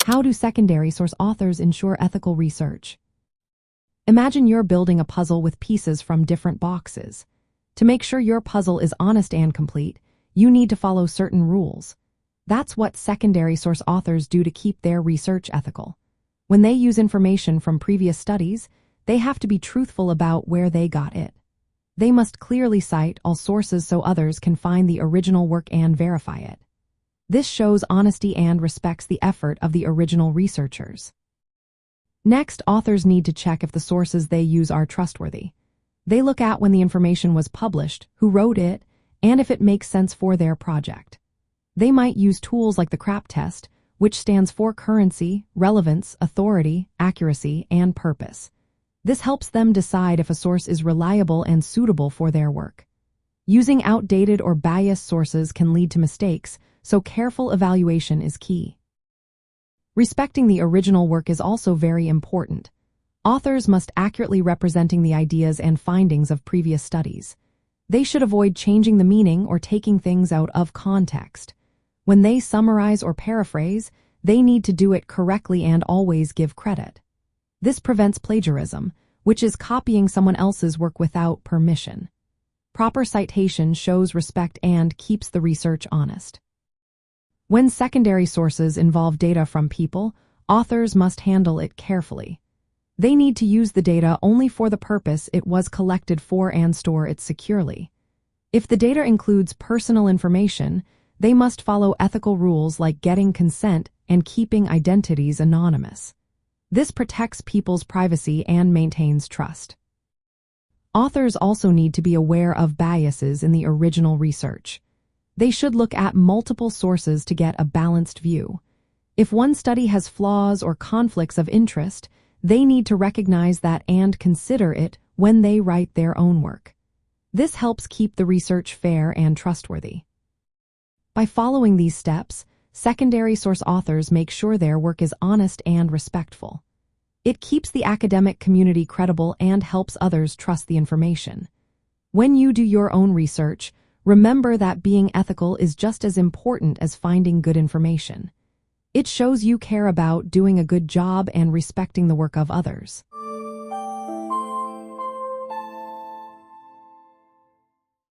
How do secondary source authors ensure ethical research? Imagine you're building a puzzle with pieces from different boxes. To make sure your puzzle is honest and complete, you need to follow certain rules. That's what secondary source authors do to keep their research ethical. When they use information from previous studies, they have to be truthful about where they got it. They must clearly cite all sources so others can find the original work and verify it. This shows honesty and respects the effort of the original researchers. Next, authors need to check if the sources they use are trustworthy. They look at when the information was published, who wrote it, and if it makes sense for their project. They might use tools like the CRAAP test, which stands for currency, relevance, authority, accuracy, and purpose. This helps them decide if a source is reliable and suitable for their work. Using outdated or biased sources can lead to mistakes, so careful evaluation is key. Respecting the original work is also very important. Authors must accurately representing the ideas and findings of previous studies. They should avoid changing the meaning or taking things out of context. When they summarize or paraphrase, they need to do it correctly and always give credit. This prevents plagiarism, which is copying someone else's work without permission. Proper citation shows respect and keeps the research honest. When secondary sources involve data from people, authors must handle it carefully. They need to use the data only for the purpose it was collected for and store it securely. If the data includes personal information, they must follow ethical rules like getting consent and keeping identities anonymous. This protects people's privacy and maintains trust. Authors also need to be aware of biases in the original research. They should look at multiple sources to get a balanced view. If one study has flaws or conflicts of interest, they need to recognize that and consider it when they write their own work. This helps keep the research fair and trustworthy. By following these steps, secondary source authors make sure their work is honest and respectful. It keeps the academic community credible and helps others trust the information. When you do your own research, remember that being ethical is just as important as finding good information. It shows you care about doing a good job and respecting the work of others.